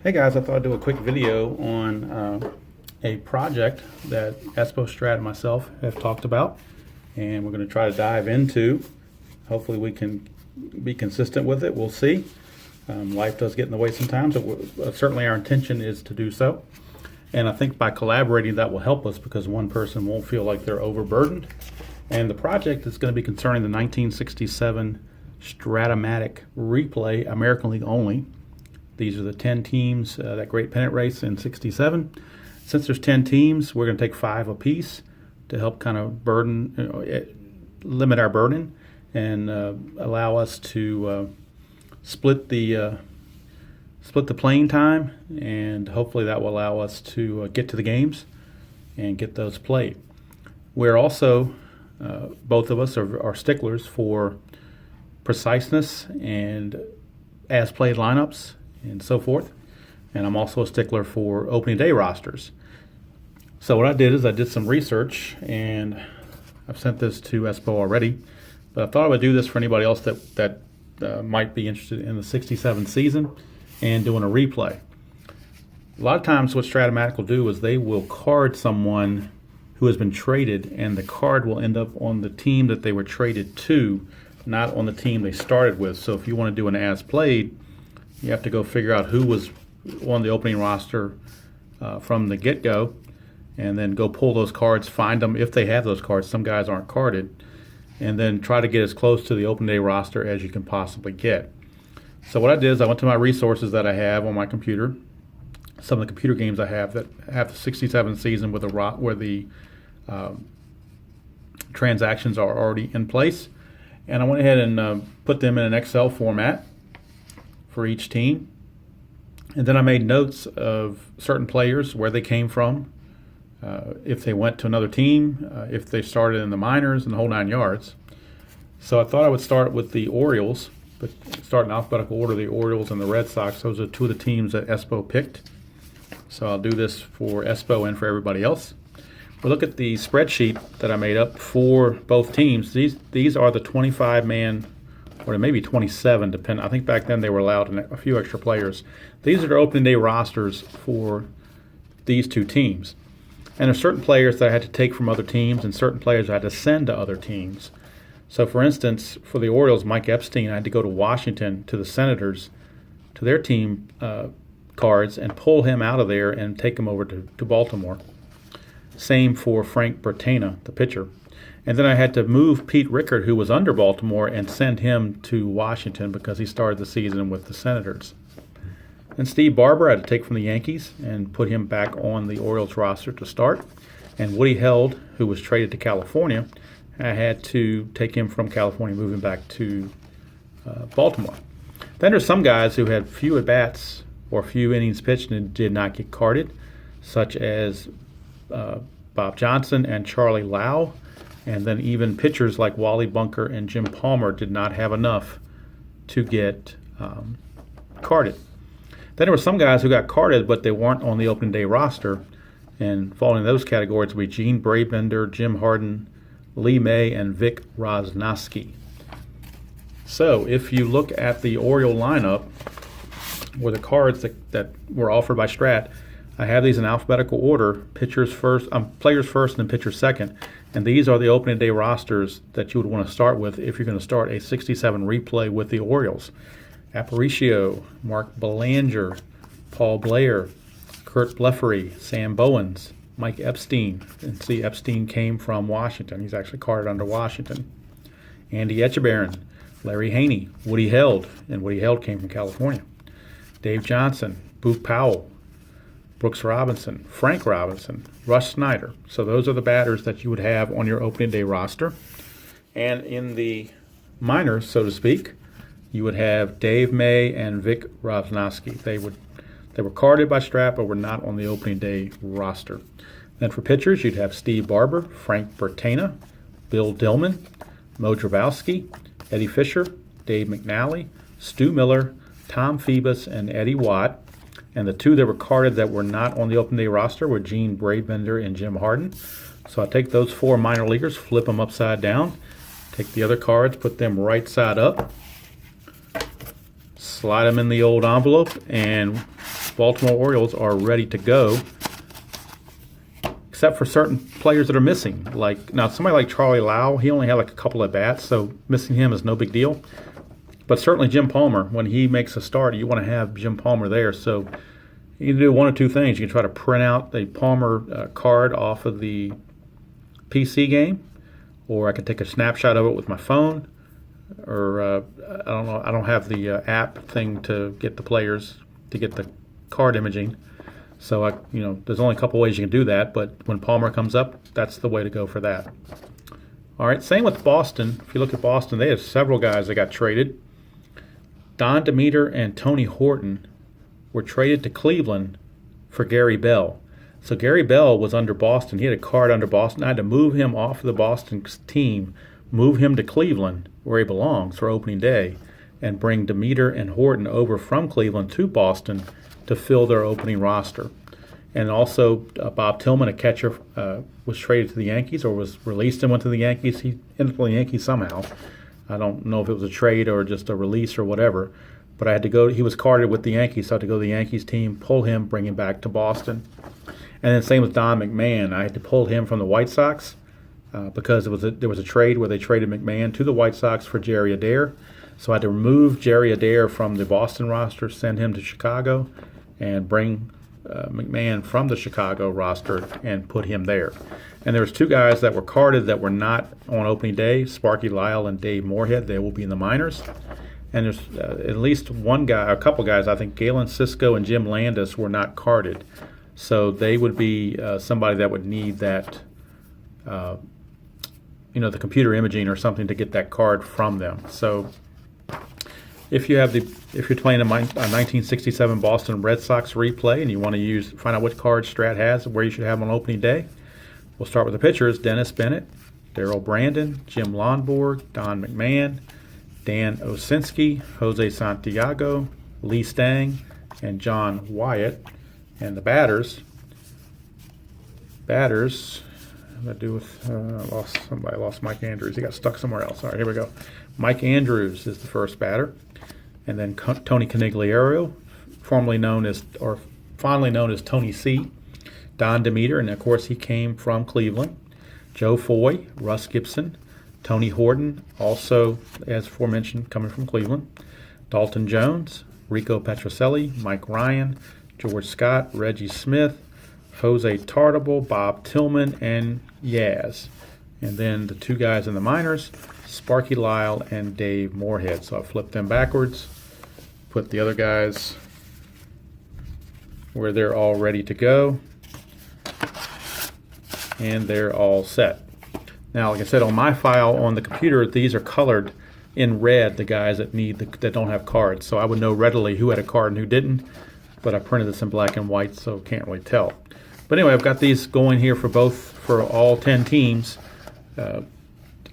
Hey guys, I thought I'd do a quick video on a project that Espo, Strat, and myself have talked about, and we're going to try to dive into. Hopefully we can be consistent with it. We'll see. Life does get in the way sometimes, but certainly our intention is to do so. And I think by collaborating that will help us because one person won't feel like they're overburdened. And the project is going to be concerning the 1967 Strat-O-Matic replay, American League only. These are the 10 teams, that great pennant race in 67. Since there's 10 teams, we're going to take 5 apiece to help kind of limit our burden and allow us to split the playing time, and hopefully that will allow us to get to the games and get those played. We're also, both of us are sticklers for preciseness and as played lineups and so forth. And I'm also a stickler for opening day rosters. So what I did is I did some research, and I've sent this to Espo already, but I thought I would do this for anybody else that might be interested in the 67 season and doing a replay. A lot of times what Strat-O-Matic will do is they will card someone who has been traded, and the card will end up on the team that they were traded to, not on the team they started with. So if you want to do an as played, you have to go figure out who was on the opening roster from the get-go, and then go pull those cards, find them if they have those cards. Some guys aren't carded, and then try to get as close to the open day roster as you can possibly get. So what I did is I went to my resources that I have on my computer, some of the computer games I have that have the 67 season where the transactions are already in place, and I went ahead and put them in an Excel format for each team. And then I made notes of certain players, where they came from, if they went to another team, if they started in the minors, and the whole 9 yards. So I thought I would start with the Orioles, but start in alphabetical order, the Orioles and the Red Sox. Those are 2 of the teams that Espo picked. So I'll do this for Espo and for everybody else. We'll look at the spreadsheet that I made up for both teams. These are the 25-man, or maybe 27, depending. I think back then they were allowed a few extra players. These are their opening day rosters for these 2 teams. And there's certain players that I had to take from other teams, and certain players I had to send to other teams. So for instance, for the Orioles, Mike Epstein, I had to go to Washington, to the Senators, to their team cards, and pull him out of there and take him over to Baltimore. Same for Frank Bertana, the pitcher. And then I had to move Pete Rickard, who was under Baltimore, and send him to Washington because he started the season with the Senators. And Steve Barber I had to take from the Yankees and put him back on the Orioles roster to start. And Woody Held, who was traded to California, I had to take him from California, move him back to Baltimore. Then there's some guys who had few at-bats or few innings pitched and did not get carded, such as Bob Johnson and Charlie Lau. And then even pitchers like Wally Bunker and Jim Palmer did not have enough to get carded. Then there were some guys who got carded, but they weren't on the opening day roster. And falling in those categories would be Gene Brabender, Jim Harden, Lee May, and Vic Rosnowski. So if you look at the Oriole lineup, or the cards that were offered by Strat, I have these in alphabetical order, players first and then pitchers second. And these are the opening day rosters that you would want to start with if you're going to start a 67 replay with the Orioles. Aparicio, Mark Belanger, Paul Blair, Kurt Blefary, Sam Bowens, Mike Epstein. And see, Epstein came from Washington. He's actually carded under Washington. Andy Etchebarren, Larry Haney, Woody Held, and Woody Held came from California. Dave Johnson, Boog Powell, Brooks Robinson, Frank Robinson, Russ Snyder. So those are the batters that you would have on your opening day roster. And in the minors, so to speak, you would have Dave May and Vic Rosnowski. They were carded by Strat, but were not on the opening day roster. Then for pitchers, you'd have Steve Barber, Frank Bertana, Bill Dillman, Mo Drabowski, Eddie Fisher, Dave McNally, Stu Miller, Tom Phoebus, and Eddie Watt. And the 2 that were carded that were not on the open day roster were Gene Brabender and Jim Harden. So I take those 4 minor leaguers, flip them upside down, take the other cards, put them right side up, slide them in the old envelope, and Baltimore Orioles are ready to go, except for certain players that are missing. Like now, somebody like Charlie Lau, he only had like a couple at bats, so missing him is no big deal. But certainly Jim Palmer, when he makes a start, you want to have Jim Palmer there. So you can do one of two things. You can try to print out a Palmer card off of the PC game, or I can take a snapshot of it with my phone, or I don't know. I don't have the app thing to get the players to get the card imaging. So there's only a couple ways you can do that. But when Palmer comes up, that's the way to go for that. All right. Same with Boston. If you look at Boston, they have several guys that got traded. Don Demeter and Tony Horton were traded to Cleveland for Gary Bell. So Gary Bell was under Boston. He had a card under Boston. I had to move him off of the Boston team, move him to Cleveland, where he belongs, for opening day, and bring Demeter and Horton over from Cleveland to Boston to fill their opening roster. And also Bob Tillman, a catcher, was traded to the Yankees, or was released and went to the Yankees. He ended up with the Yankees somehow. I don't know if it was a trade or just a release or whatever. But I had to go. He was carded with the Yankees, so I had to go to the Yankees team, pull him, bring him back to Boston. And then same with Don McMahon. I had to pull him from the White Sox because there was a trade where they traded McMahon to the White Sox for Jerry Adair. So I had to remove Jerry Adair from the Boston roster, send him to Chicago, and bring McMahon from the Chicago roster and put him there. And there was two guys that were carded that were not on opening day, Sparky Lyle and Dave Moorhead. They will be in the minors. And there's at least one guy, a couple guys, I think Galen Cisco and Jim Landis were not carded. So they would be somebody that would need that, the computer imaging or something to get that card from them. So if you're playing a 1967 Boston Red Sox replay and you want to find out which card Strat has, where you should have on opening day, we'll start with the pitchers: Dennis Bennett, Darrell Brandon, Jim Lonborg, Don McMahon, Dan Osinski, Jose Santiago, Lee Stang, and John Wyatt. And the batters, what did I do with, lost Mike Andrews. He got stuck somewhere else. All right, here we go. Mike Andrews is the first batter. And then Tony Conigliaro, fondly known as Tony C. Don Demeter, and of course he came from Cleveland. Joe Foy, Russ Gibson, Tony Horton, also, as aforementioned, coming from Cleveland. Dalton Jones, Rico Petrocelli, Mike Ryan, George Scott, Reggie Smith, Jose Tartable, Bob Tillman, and Yaz. And then the two guys in the minors, Sparky Lyle and Dave Moorhead. So I flipped them backwards, put the other guys where they're all ready to go, and they're all set. Now, like I said, on my file on the computer, these are colored in red, the guys that don't have cards. So I would know readily who had a card and who didn't, but I printed this in black and white, so can't really tell. But anyway, I've got these going here for all 10 teams,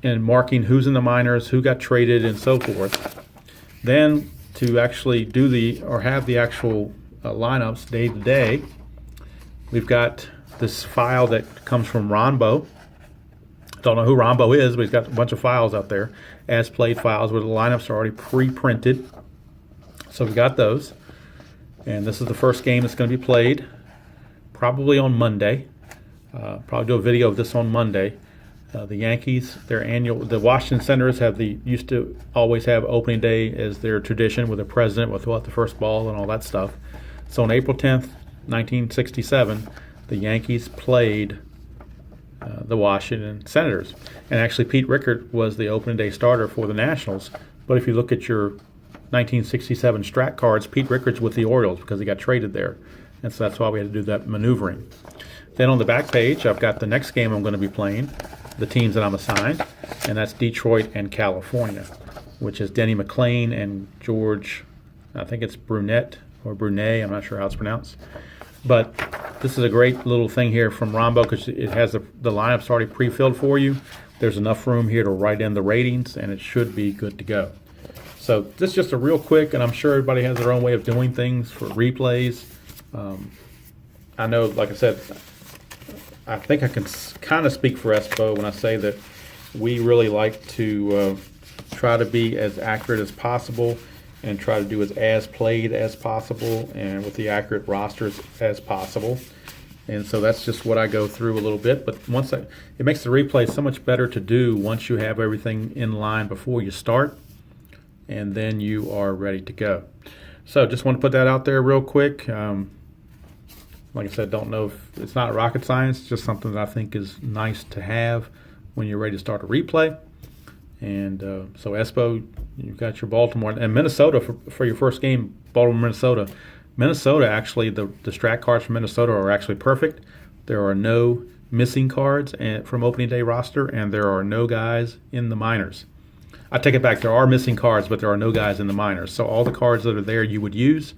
and marking who's in the minors, who got traded, and so forth. Then to actually have the actual lineups day to day, we've got this file that comes from Ronbo. Don't know who Rombo is, but he's got a bunch of files out there, as played files where the lineups are already pre-printed. So we've got those. And this is the first game that's going to be played, probably on Monday. Probably do a video of this on Monday. The Yankees, the Washington Senators used to always have opening day as their tradition with the president with the first ball and all that stuff. So on April 10th, 1967, the Yankees played the Washington Senators. And actually Pete Rickard was the opening day starter for the Nationals. But if you look at your 1967 Strat cards, Pete Rickard's with the Orioles because he got traded there. And so that's why we had to do that maneuvering. Then on the back page, I've got the next game I'm going to be playing, the teams that I'm assigned, and that's Detroit and California, which is Denny McLain and George, I think it's Brunet or Brunet, I'm not sure how it's pronounced. But this is a great little thing here from Rombo because it has the lineups already pre-filled for you. There's enough room here to write in the ratings, and it should be good to go. So this is just a real quick, and I'm sure everybody has their own way of doing things for replays. I know, like I said, I think I can kind of speak for Espo when I say that we really like to try to be as accurate as possible and try to do as played as possible and with the accurate rosters as possible. And so that's just what I go through a little bit. But it makes the replay so much better to do once you have everything in line before you start, and then you are ready to go. So just want to put that out there real quick. Like I said, don't know if it's not rocket science, just something that I think is nice to have when you're ready to start a replay. And so Espo, you've got your Baltimore and Minnesota for your first game, Baltimore, Minnesota. Minnesota, actually, the strat cards from Minnesota are actually perfect. There are no missing cards from opening day roster, and there are no guys in the minors. I take it back. There are missing cards, but there are no guys in the minors. So all the cards that are there you would use,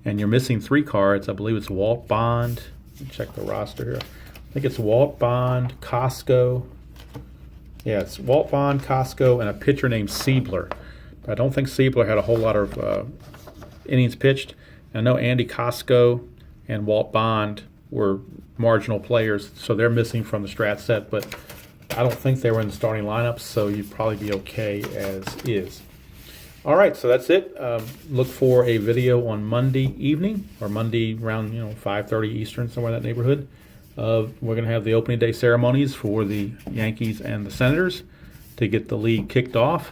and you're missing 3 cards. I believe it's Walt Bond. Let me check the roster here. I think it's Walt Bond, Costco. Yeah, it's Walt Bond, Costco, and a pitcher named Siebler. But I don't think Siebler had a whole lot of innings pitched. I know Andy Costco and Walt Bond were marginal players, so they're missing from the strat set, but I don't think they were in the starting lineup, so you'd probably be okay as is. All right, so that's it. Look for a video on Monday evening, or Monday around 5:30 Eastern, somewhere in that neighborhood. We're going to have the opening day ceremonies for the Yankees and the Senators to get the league kicked off.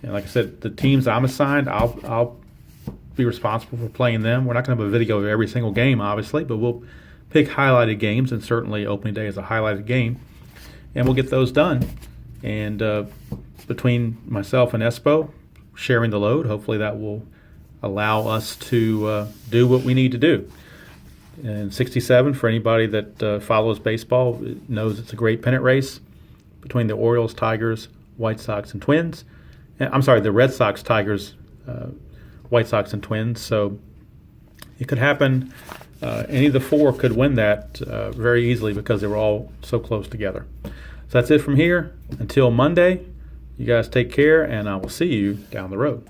And like I said, the teams I'm assigned, I'll be responsible for playing them. We're not going to have a video of every single game, obviously, but we'll pick highlighted games, and certainly opening day is a highlighted game, and we'll get those done. And between myself and Espo sharing the load, hopefully that will allow us to do what we need to do. And 67, for anybody that follows baseball, knows it's a great pennant race between the Orioles, Tigers, White Sox, and Twins. I'm sorry, the Red Sox, Tigers, White Sox, and Twins. So it could happen. Any of the 4 could win that very easily because they were all so close together. So that's it from here. Until Monday, you guys take care, and I will see you down the road.